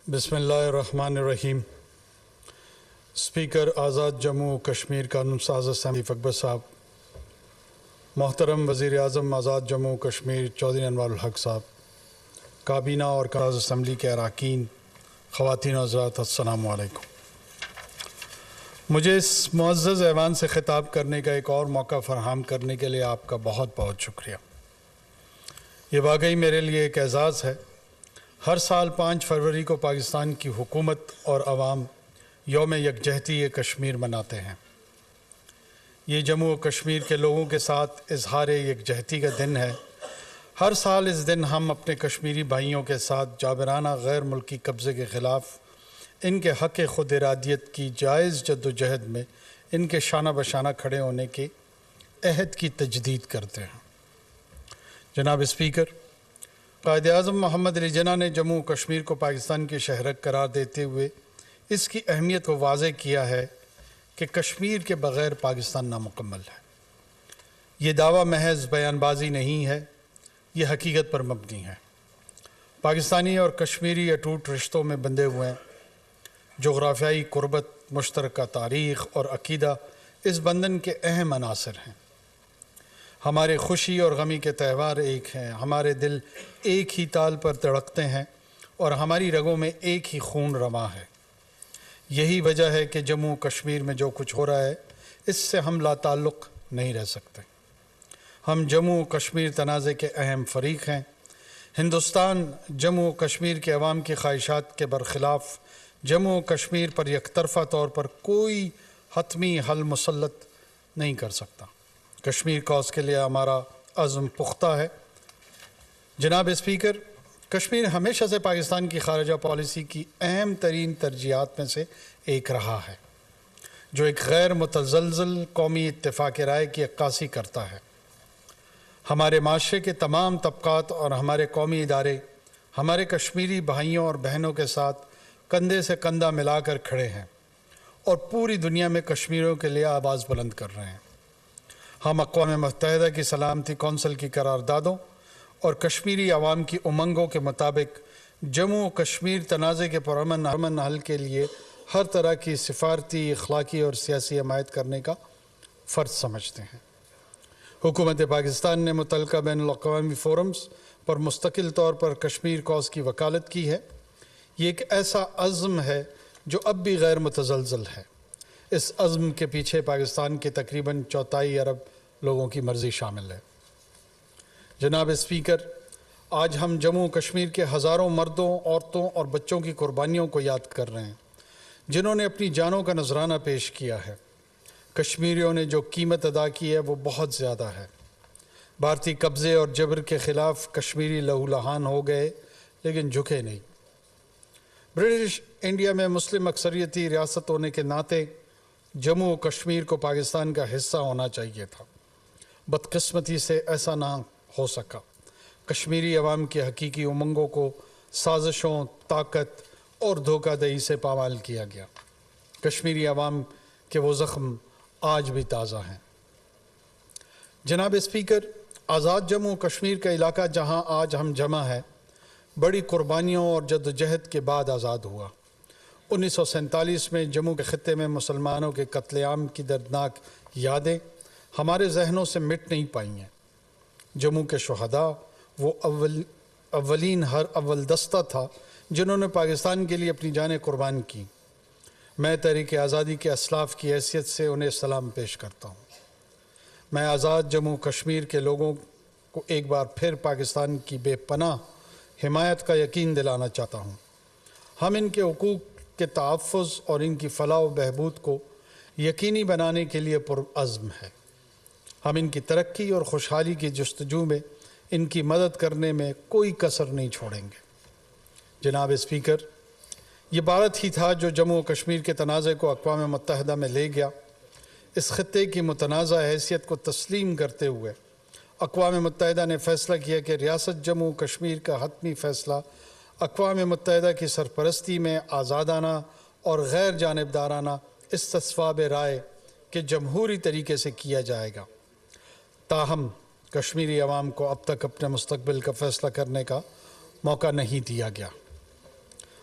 بسم اللہ الرحمن الرحیم۔ اسپیکر آزاد جموں و کشمیر قانون ساز اسمبلی اکبر صاحب، محترم وزیر اعظم آزاد جموں و کشمیر چودھری انوار الحق صاحب، کابینہ اور ساز اسمبلی کے اراکین، خواتین و حضرات، السلام علیکم۔ مجھے اس معزز ایوان سے خطاب کرنے کا ایک اور موقع فراہم کرنے کے لیے آپ کا بہت بہت شکریہ۔ یہ واقعی میرے لیے ایک اعزاز ہے۔ ہر سال 5 فروری کو پاکستان کی حکومت اور عوام یوم یکجہتی کشمیر مناتے ہیں۔ یہ جموں و کشمیر کے لوگوں کے ساتھ اظہار یکجہتی کا دن ہے۔ ہر سال اس دن ہم اپنے کشمیری بھائیوں کے ساتھ جابرانہ غیر ملکی قبضے کے خلاف ان کے حق خود ارادیت کی جائز جد و جہد میں ان کے شانہ بشانہ کھڑے ہونے کے عہد کی تجدید کرتے ہیں۔ جناب اسپیکر، قائد اعظم محمد علی جناح نے جموں و کشمیر کو پاکستان کی شہرک قرار دیتے ہوئے اس کی اہمیت کو واضح کیا ہے کہ کشمیر کے بغیر پاکستان نامکمل ہے۔ یہ دعویٰ محض بیان بازی نہیں ہے، یہ حقیقت پر مبنی ہے۔ پاکستانی اور کشمیری اٹوٹ رشتوں میں بندھے ہوئے ہیں۔ جغرافیائی قربت، مشترکہ تاریخ اور عقیدہ اس بندھن کے اہم عناصر ہیں۔ ہمارے خوشی اور غمی کے تہوار ایک ہیں، ہمارے دل ایک ہی تال پر دھڑکتے ہیں اور ہماری رگوں میں ایک ہی خون رواں ہے۔ یہی وجہ ہے کہ جموں کشمیر میں جو کچھ ہو رہا ہے اس سے ہم لا تعلق نہیں رہ سکتے۔ ہم جموں کشمیر تنازع کے اہم فریق ہیں۔ ہندوستان جموں کشمیر کے عوام کی خواہشات کے برخلاف جموں کشمیر پر یک طرفہ طور پر کوئی حتمی حل مسلط نہیں کر سکتا۔ کشمیر کاز کے لیے ہمارا عزم پختہ ہے۔ جناب اسپیکر، کشمیر ہمیشہ سے پاکستان کی خارجہ پالیسی کی اہم ترین ترجیحات میں سے ایک رہا ہے، جو ایک غیر متزلزل قومی اتفاق رائے کی عکاسی کرتا ہے۔ ہمارے معاشرے کے تمام طبقات اور ہمارے قومی ادارے ہمارے کشمیری بھائیوں اور بہنوں کے ساتھ کندھے سے کندھا ملا کر کھڑے ہیں اور پوری دنیا میں کشمیریوں کے لیے آواز بلند کر رہے ہیں۔ ہم اقوام متحدہ کی سلامتی کونسل کی قراردادوں اور کشمیری عوام کی امنگوں کے مطابق جموں و کشمیر تنازع کے پرامن حل کے لیے ہر طرح کی سفارتی، اخلاقی اور سیاسی حمایت کرنے کا فرض سمجھتے ہیں۔ حکومت پاکستان نے متعلقہ بین الاقوامی فورمز پر مستقل طور پر کشمیر کاز کی وکالت کی ہے۔ یہ ایک ایسا عزم ہے جو اب بھی غیر متزلزل ہے۔ اس عزم کے پیچھے پاکستان کے تقریباً 4 ارب لوگوں کی مرضی شامل ہے۔ جناب اسپیکر، آج ہم جموں کشمیر کے ہزاروں مردوں، عورتوں اور بچوں کی قربانیوں کو یاد کر رہے ہیں، جنہوں نے اپنی جانوں کا نذرانہ پیش کیا ہے۔ کشمیریوں نے جو قیمت ادا کی ہے وہ بہت زیادہ ہے۔ بھارتی قبضے اور جبر کے خلاف کشمیری لہو لہان ہو گئے لیکن جھکے نہیں۔ برٹش انڈیا میں مسلم اکثریتی ریاست ہونے کے ناطے جموں و کشمیر کو پاکستان کا حصہ ہونا چاہیے تھا۔ بدقسمتی سے ایسا نہ ہو سکا۔ کشمیری عوام کی حقیقی امنگوں کو سازشوں، طاقت اور دھوکہ دہی سے پامال کیا گیا۔ کشمیری عوام کے وہ زخم آج بھی تازہ ہیں۔ جناب اسپیکر، آزاد جموں کشمیر کا علاقہ جہاں آج ہم جمع ہے، بڑی قربانیوں اور جد و جہد کے بعد آزاد ہوا۔ 1947 میں جموں کے خطے میں مسلمانوں کے قتل عام کی دردناک یادیں ہمارے ذہنوں سے مٹ نہیں پائی ہیں۔ جموں کے شہداء وہ اولین اول دستہ تھا جنہوں نے پاکستان کے لیے اپنی جانیں قربان کی۔ میں تحریک آزادی کے اسلاف کی حیثیت سے انہیں سلام پیش کرتا ہوں۔ میں آزاد جموں کشمیر کے لوگوں کو ایک بار پھر پاکستان کی بے پناہ حمایت کا یقین دلانا چاہتا ہوں۔ ہم ان کے حقوق کے تحفظ اور ان کی فلاح و بہبود کو یقینی بنانے کے لیے پرعزم ہے۔ ہم ان کی ترقی اور خوشحالی کی جستجو میں ان کی مدد کرنے میں کوئی کسر نہیں چھوڑیں گے۔ جناب اسپیکر، یہ بھارت ہی تھا جو جموں و کشمیر کے تنازع کو اقوام متحدہ میں لے گیا۔ اس خطے کی متنازع حیثیت کو تسلیم کرتے ہوئے اقوام متحدہ نے فیصلہ کیا کہ ریاست جموں و کشمیر کا حتمی فیصلہ اقوام متحدہ کی سرپرستی میں آزادانہ اور غیر جانبدارانہ استصواب رائے کے جمہوری طریقے سے کیا جائے گا۔ تاہم کشمیری عوام کو اب تک اپنے مستقبل کا فیصلہ کرنے کا موقع نہیں دیا گیا۔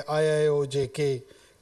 IIOJK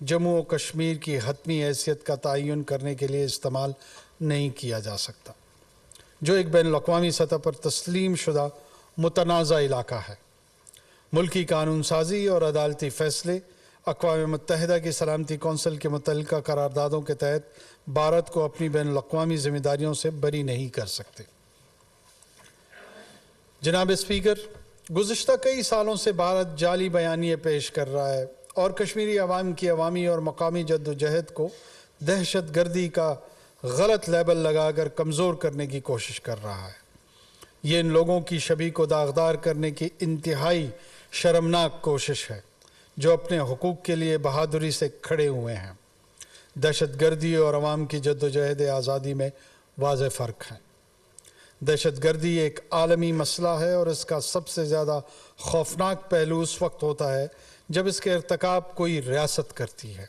جموں و کشمیر کی حتمی حیثیت کا تعین کرنے کے لیے استعمال نہیں کیا جا سکتا، جو ایک بین الاقوامی سطح پر تسلیم شدہ متنازع علاقہ ہے۔ ملکی قانون سازی اور عدالتی فیصلے اقوام متحدہ کی سلامتی کونسل کے متعلقہ قراردادوں کے تحت بھارت کو اپنی بین الاقوامی ذمہ داریوں سے بری نہیں کر سکتے۔ جناب اسپیکر، گزشتہ کئی سالوں سے بھارت جعلی بیانیے پیش کر رہا ہے اور کشمیری عوام کی عوامی اور مقامی جد و جہد کو دہشت گردی کا غلط لیبل لگا کر کمزور کرنے کی کوشش کر رہا ہے۔ یہ ان لوگوں کی شبیہ کو داغدار کرنے کی انتہائی شرمناک کوشش ہے جو اپنے حقوق کے لیے بہادری سے کھڑے ہوئے ہیں۔ دہشت گردی اور عوام کی جد و جہد آزادی میں واضح فرق ہے۔ دہشت گردی ایک عالمی مسئلہ ہے اور اس کا سب سے زیادہ خوفناک پہلو اس وقت ہوتا ہے جب اس کے ارتکاب کوئی ریاست کرتی ہے۔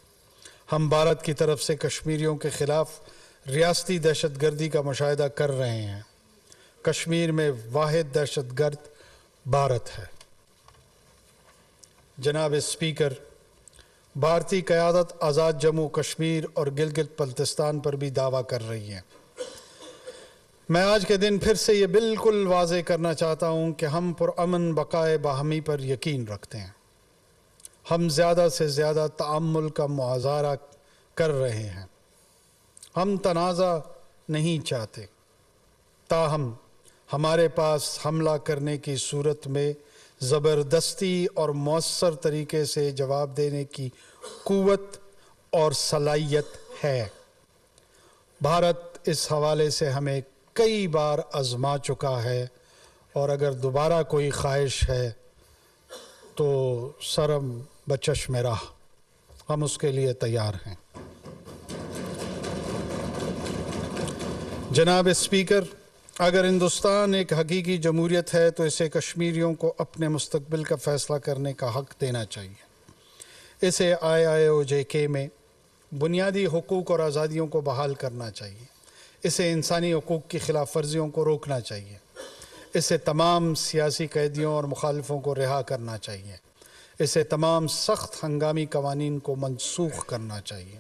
ہم بھارت کی طرف سے کشمیریوں کے خلاف ریاستی دہشت گردی کا مشاہدہ کر رہے ہیں۔ کشمیر میں واحد دہشت گرد بھارت ہے۔ جناب اسپیکر، بھارتی قیادت آزاد جموں کشمیر اور گلگت بلتستان پر بھی دعویٰ کر رہی ہے۔ میں آج کے دن پھر سے یہ بالکل واضح کرنا چاہتا ہوں کہ ہم پرامن بقائے باہمی پر یقین رکھتے ہیں۔ ہم زیادہ سے زیادہ تعامل کا مظاہرہ کر رہے ہیں۔ ہم تنازع نہیں چاہتے، تاہم ہمارے پاس حملہ کرنے کی صورت میں زبردستی اور مؤثر طریقے سے جواب دینے کی قوت اور صلاحیت ہے۔ بھارت اس حوالے سے ہمیں کئی بار آزما چکا ہے اور اگر دوبارہ کوئی خواہش ہے تو سرم بچشم راہ، ہم اس کے لیے تیار ہیں۔ جناب اسپیکر، اگر ہندوستان ایک حقیقی جمہوریت ہے تو اسے کشمیریوں کو اپنے مستقبل کا فیصلہ کرنے کا حق دینا چاہیے۔ اسے IIOJK میں بنیادی حقوق اور آزادیوں کو بحال کرنا چاہیے۔ اسے انسانی حقوق کی خلاف ورزیوں کو روکنا چاہیے۔ اسے تمام سیاسی قیدیوں اور مخالفوں کو رہا کرنا چاہیے۔ اسے تمام سخت ہنگامی قوانین کو منسوخ کرنا چاہیے۔